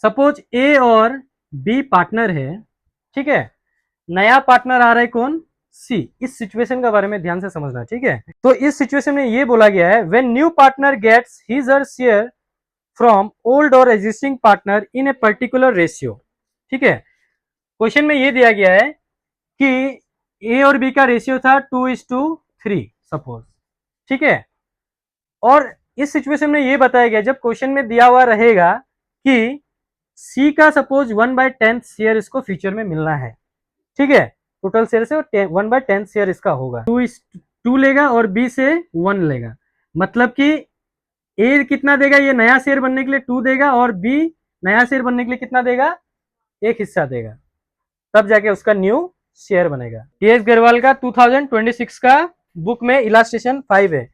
Suppose ए और B partner है, ठीक है, नया पार्टनर आ रहा है कौन, सी। इस सिचुएशन का बारे में ध्यान से समझना, ठीक है। तो इस सिचुएशन में ये बोला गया है when new partner gets his or share from old or existing partner in a particular ratio, ठीक है। क्वेश्चन में ये दिया गया है कि ए और बी का रेशियो था 2:3 सपोज, ठीक है। और इस सिचुएशन में ये बताया गया जब क्वेश्चन में दिया हुआ रहेगा कि सी का सपोज 1/10 शेयर इसको फ्यूचर में मिलना है, ठीक है। टोटल शेयर से 1/10 शेयर इसका होगा, 2 लेगा और बी से 1 लेगा। मतलब कि ए कितना देगा, ये नया शेयर बनने के लिए 2 देगा और बी नया शेयर बनने के लिए कितना देगा, एक हिस्सा देगा, तब जाके उसका न्यू शेयर बनेगा। टीएस गरवाल का 2026 का बुक में इलास्ट्रेशन 5 है,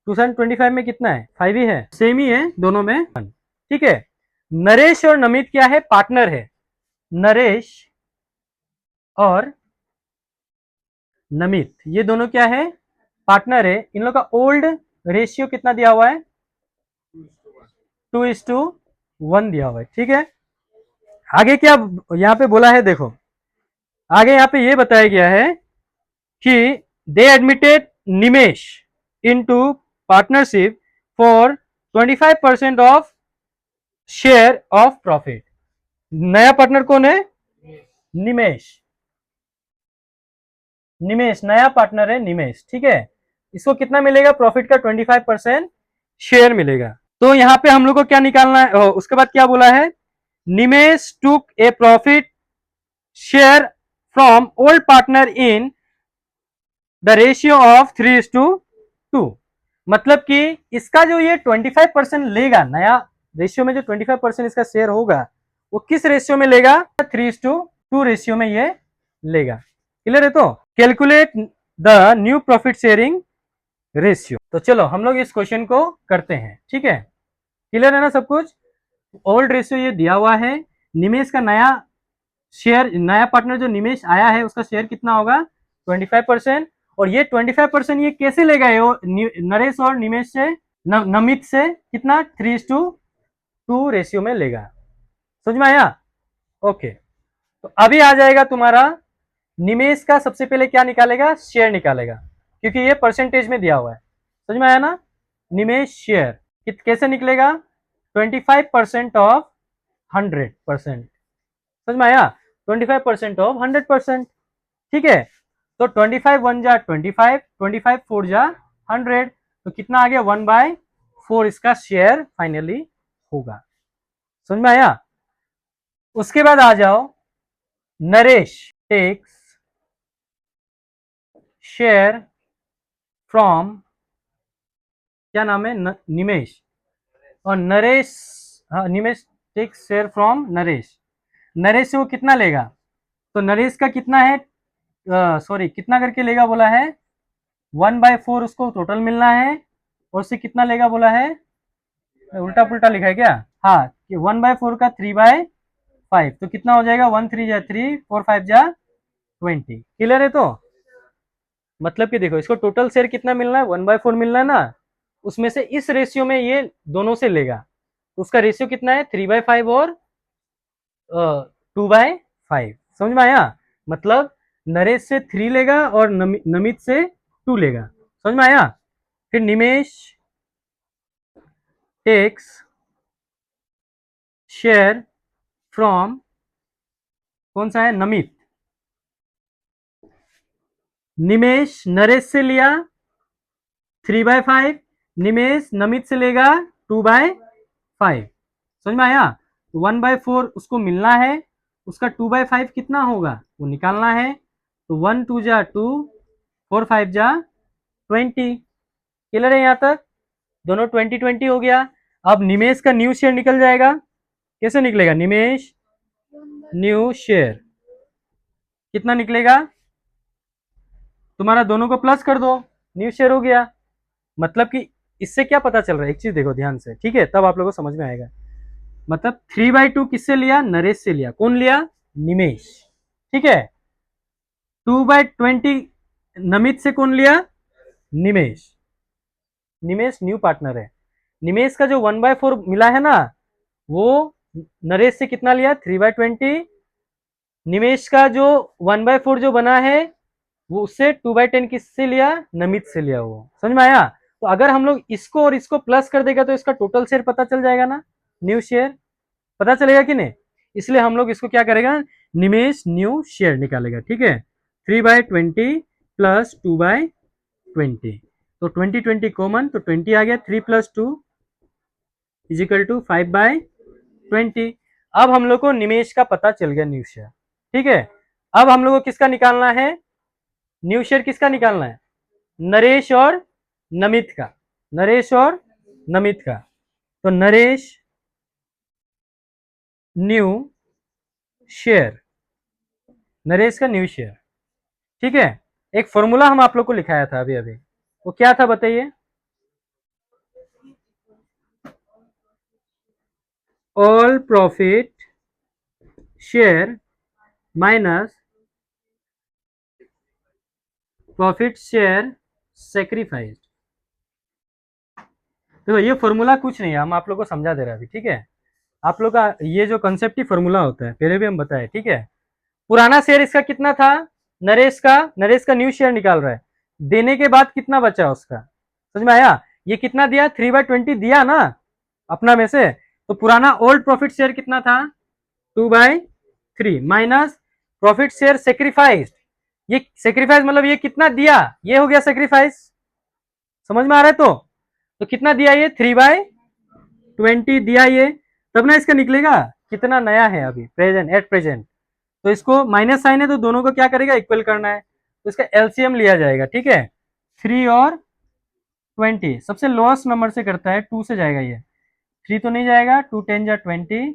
2025 में कितना है, 5 ही है, सेम ही है दोनों में, ठीक है। नरेश और नमित क्या है, पार्टनर है। नरेश और नमित ये दोनों क्या है, पार्टनर है। इन लोग का ओल्ड रेशियो कितना दिया हुआ है, 2:1 दिया हुआ है, ठीक है। आगे क्या यहाँ पे बोला है देखो, आगे यहाँ पे ये बताया गया है कि they admitted Nimesh into partnership for 25% of share of profit. नया पार्टनर कौन है, निमेश। निमेश नया पार्टनर है, निमेश, ठीक है। इसको कितना मिलेगा, प्रॉफिट का 25% शेयर मिलेगा। तो यहाँ पे हम लोग को क्या निकालना है, उसके बाद क्या बोला है, Nimesh took a profit share from old partner in the ratio of 3:2। मतलब कि इसका जो ये 25% लेगा, नया रेशियो में जो 25% इसका शेयर होगा वो किस रेशियो में लेगा, 3:2 रेशियो में ये लेगा। क्लियर है। तो calculate the new profit sharing ratio. तो चलो हम लोग इस क्वेश्चन को करते हैं, ठीक है। क्लियर है ना सब कुछ। ओल्ड रेशियो ये दिया हुआ है, निमेश का नया शेयर, नया पार्टनर जो निमेश आया है उसका शेयर कितना होगा, 25%। और ये 25% ये कैसे लेगा, नरेश और निमेश से, नमित से कितना, 3:2 रेशियो में लेगा। समझ में आया, ओके। तो अभी आ जाएगा तुम्हारा, निमेश का सबसे पहले क्या निकालेगा, शेयर निकालेगा, क्योंकि ये परसेंटेज में दिया हुआ है। समझ में आया ना, निमेश शेयर कैसे निकलेगा, 25% ऑफ 100%। समझ में आया, 25% ऑफ 100%, ठीक है। तो 25 1 जा 25, 25 4 जा 100, तो कितना आ गया, 1/4 इसका शेयर फाइनली होगा। समझ में आया। उसके बाद आ जाओ, नरेश टेक्स शेयर फ्रॉम, क्या नाम है, निमेश। और नरेश, हाँ Nimesh takes share from Naresh. Naresh से वो कितना लेगा, तो नरेश का कितना है, सॉरी कितना करके लेगा बोला है, 1/4 उसको टोटल मिलना है, और उससे कितना लेगा बोला है, उल्टा पुल्टा लिखा है क्या, हाँ कि 1/4 का 3/5, तो कितना हो जाएगा, 1 3 जा 3, 4 5 जा 20। क्लियर है। तो मतलब कि देखो इसको टोटल शेयर कितना मिलना है, 1/4 मिलना है ना, उसमें से इस रेशियो में ये दोनों से लेगा, तो उसका रेशियो कितना है, 3/5 और 2/5। समझ में आया। मतलब नरेश से 3 लेगा और नमित से 2 लेगा। समझ में आया। फिर निमेश टेक्स शेयर फ्रॉम, कौन सा है, नमित। निमेश नरेश से लिया 3/5, निमेश नमित से लेगा 2/5। समझ में आया। 1/4 उसको मिलना है, उसका 2/5 कितना होगा वो निकालना है, तो 1 2 जा 2, 4 5 जा 20। क्लियर है यहाँ तक, दोनों 20 20 हो गया। अब निमेश का न्यू शेयर निकल जाएगा, कैसे निकलेगा, निमेश न्यू शेयर कितना निकलेगा, तुम्हारा दोनों को प्लस कर दो, न्यू शेयर हो गया। मतलब कि इससे क्या पता चल रहा है, एक चीज देखो ध्यान से, ठीक है, तब आप लोगों को समझ में आएगा। मतलब 3/2 किससे लिया, नरेश से लिया, कौन लिया, निमेश, ठीक है। 2/20 नमित से कौन लिया, निमेश। निमेश न्यू पार्टनर है। निमेश का जो 1/4 मिला है ना, वो नरेश से कितना लिया 3/20, निमेश का जो 1/4 जो बना है वो उससे 2/10 किससे लिया, नमित से लिया, वो समझ में आया। तो अगर हम लोग इसको और इसको प्लस कर देगा तो इसका टोटल शेयर पता चल जाएगा ना, न्यू शेयर पता चलेगा कि नहीं, इसलिए हम लोग इसको क्या करेगा, निमेश न्यू शेयर निकालेगा, ठीक है। 3/20 प्लस 2/20, तो 20 कॉमन, तो 20 आ गया, 3 + 2 इज इक्वल टू 5/20। अब हम लोग को निमेश का पता चल गया, न्यू शेयर, ठीक है। अब हम लोग को किसका निकालना है, न्यू शेयर किसका निकालना है, नरेश और नमित का, नरेश और नमित का। तो नरेश न्यू शेयर, नरेश का न्यू शेयर, ठीक है। एक फॉर्मूला हम आप लोग को लिखाया था अभी अभी, वो क्या था बताइए, all profit share minus profit share sacrifice. देखो ये फॉर्मूला कुछ नहीं है, हम आप लोग को समझा दे रहे हैं अभी, ठीक है। आप लोग का ये जो कंसेप्ट ही फॉर्मूला होता है, पहले भी हम बताए, ठीक है। पुराना शेयर इसका कितना था, नरेश का न्यू शेयर निकाल रहा है, देने के बाद कितना बचा उसका, समझ में आया। ये कितना दिया, 3/20 दिया ना अपना में से, तो पुराना ओल्ड प्रॉफिट शेयर कितना था, 2/3 माइनस प्रॉफिट शेयर सेक्रीफाइस। ये सेक्रीफाइस मतलब ये कितना दिया, ये हो गया सेक्रीफाइस, समझ में आ रहा है। तो कितना दिया, ये 3/20 दिया ये, तब ना इसका निकलेगा कितना नया है अभी प्रेजेंट, एट प्रेजेंट। तो इसको माइनस साइन है तो दोनों को क्या करेगा, इक्वल करना है, तो इसका एलसीएम लिया जाएगा, ठीक है। 3 और 20 सबसे लोएस्ट नंबर से करता है, 2 से जाएगा, ये 3 तो नहीं जाएगा, 2 10 जा 20,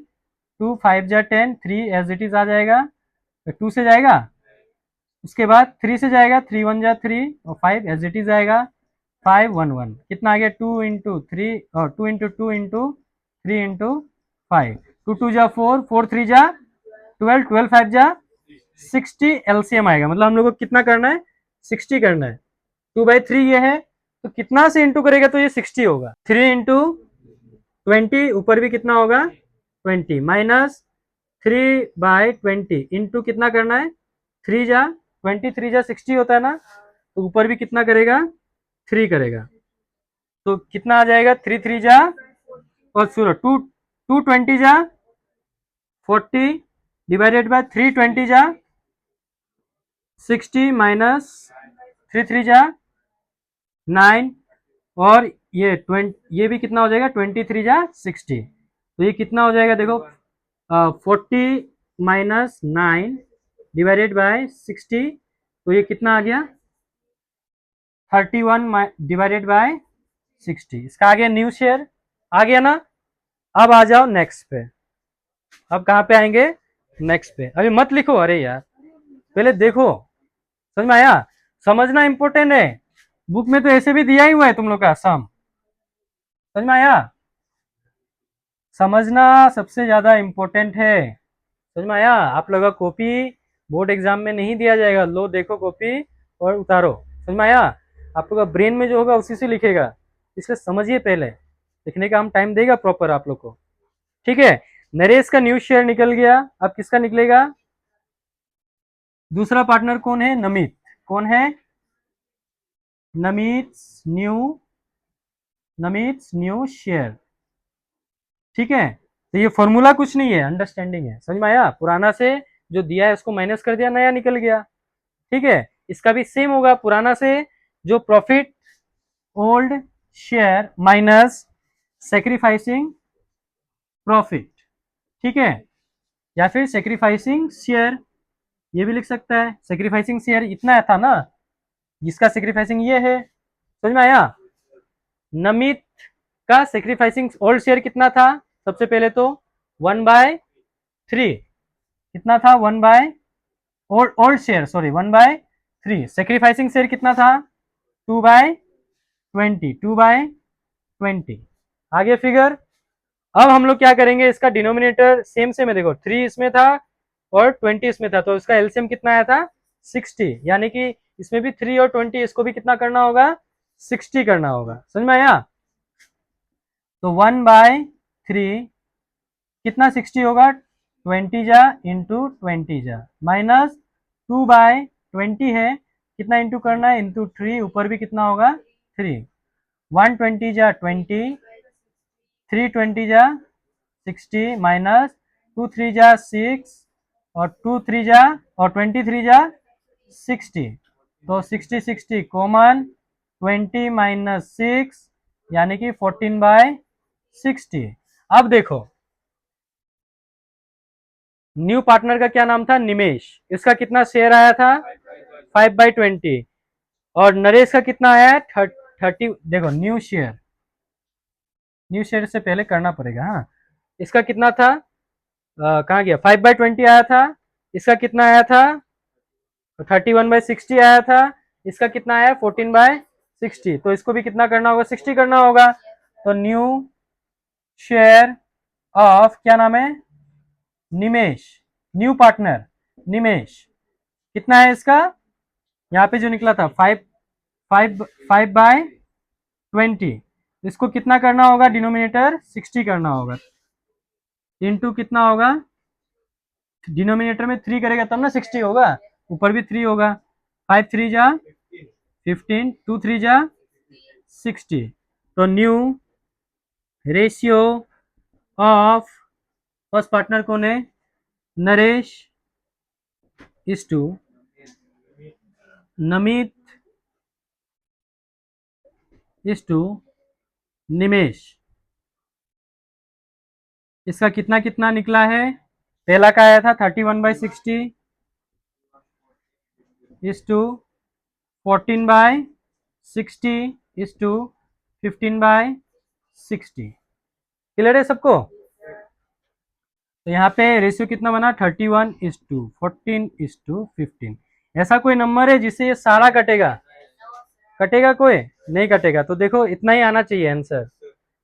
2 5 जा 10, 3 एज इट इज आ जाएगा, 2 से जाएगा, उसके बाद 3 से जाएगा, 3 1 जा 3 और 5 एज इट इज आएगा, 5 1 1 कितना आ गया, 2 इंटू 3 और 2 इंटू 2 इंटू 3 इंटू 5, 2 2 जा 4, 4 3 जा 12, 12 5 जा 60 एलसीएम आएगा, मतलब हम लोग को कितना करना है, 60 करना है। 2/3 ये है, तो कितना से इंटू करेगा तो ये 60 होगा, 3 इंटू 20, ऊपर भी कितना होगा 20, माइनस 3/20 इंटू कितना करना है, 3 जा 20, 3 जा 60 होता है ना, तो ऊपर भी कितना करेगा, 3 करेगा, तो कितना आ जाएगा, 3 3 जा और सुनो 2 2 20 जा 40 डिवाइडेड बाय 3 20 जा 60 माइनस 3 3 जा 9 और ये 20, ये भी कितना हो जाएगा 23 जा 60, तो ये कितना हो जाएगा देखो, 40 माइनस 9 डिवाइडेड बाय 60, तो ये कितना आ गया 31 डिवाइडेड बाय 60, इसका आ गया न्यू शेयर, आ गया ना। अब आ जाओ नेक्स्ट पे, अब कहाँ पे आएंगे, नेक्स्ट पे, अभी मत लिखो, अरे यार पहले देखो, समझ में आया, समझना इंपॉर्टेंट है, बुक में तो ऐसे भी दिया ही हुआ है तुम लोग का सम, समझ में आया, समझना सबसे ज्यादा इंपॉर्टेंट है, समझ में आया। आप लोग का कॉपी बोर्ड एग्जाम में नहीं दिया जाएगा, लो देखो कॉपी और उतारो, समझ में आया। आप लोग का ब्रेन में जो होगा उसी से लिखेगा, इसलिए समझिए पहले, लिखने का हम टाइम देगा प्रॉपर आप लोग को, ठीक है। नरेश का न्यू शेयर निकल गया, अब किसका निकलेगा, दूसरा पार्टनर कौन है, नमित, कौन है, Namit new, Namit new share, ठीक है। तो ये फॉर्मूला कुछ नहीं है, अंडरस्टैंडिंग है, समझ में आया, पुराना से जो दिया है उसको माइनस कर दिया, नया निकल गया, ठीक है। इसका भी सेम होगा, पुराना से जो profit old share minus sacrificing profit, ठीक है, या फिर सेक्रीफाइसिंग शेयर, ये भी लिख सकता है, सेक्रीफाइसिंग शेयर इतना था ना, जिसका सेक्रीफाइसिंग ये है, समझ में आया। नमित का सेक्रीफाइसिंग ओल्ड शेयर कितना था, सबसे पहले तो 1/3, कितना था 1/, old share sorry 1/3, sacrificing share कितना था 2/20, 2/20, आगे फिगर। अब हम लोग क्या करेंगे, इसका डिनोमिनेटर सेम सेम है, देखो 3 इसमें था और 20 इसमें था, तो इसका एलसीएम कितना आया था 60, यानी कि इसमें भी 3 और 20, इसको भी कितना करना होगा 60 करना होगा, समझ में आया। तो 1/3 कितना 60 होगा, 20 जा इंटू 20 जा माइनस 2/20 है, कितना इंटू करना है, इंटू 3, ऊपर भी कितना होगा 3, 120 जा 20, 320 जा 60 माइनस 2 3 जा 6 और 2 3 जा और 23 जा 60, तो 60 60 कॉमन, 20 माइनस 6 यानी कि 14/60। अब देखो न्यू पार्टनर का क्या नाम था, निमेश, इसका कितना शेयर आया था 5/20 और नरेश का कितना आया 30। देखो न्यू शेयर से पहले करना पड़ेगा, हाँ इसका कितना था, कहाँ गया, 5/20 आया था, इसका कितना आया था 31/60 आया था, इसका कितना आया 14/60, तो इसको भी कितना करना होगा 60 करना होगा। तो न्यू शेयर ऑफ क्या नाम है, निमेश, न्यू पार्टनर निमेश, कितना है इसका, यहाँ पे जो निकला था 5/20, इसको कितना करना होगा, डिनोमिनेटर 60 करना होगा, इनटू कितना होगा, डिनोमिनेटर में 3 करेगा तब ना 60 होगा, ऊपर भी 3 होगा, 5 3 जा 15, 2 3 जा 60, तो new ratio of first partner कौन है, Naresh is to Namit is to Nimesh, इसका कितना कितना निकला है, पहला का आया था 31/60 is to 14/60 is to 15/60, clear है सबको। तो यहाँ पे रेशियो कितना बना 31:14:15, ऐसा कोई नंबर है जिससे ये सारा कटेगा, कटेगा कोई नहीं कटेगा, तो देखो इतना ही आना चाहिए आंसर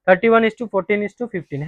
31:14:15 है।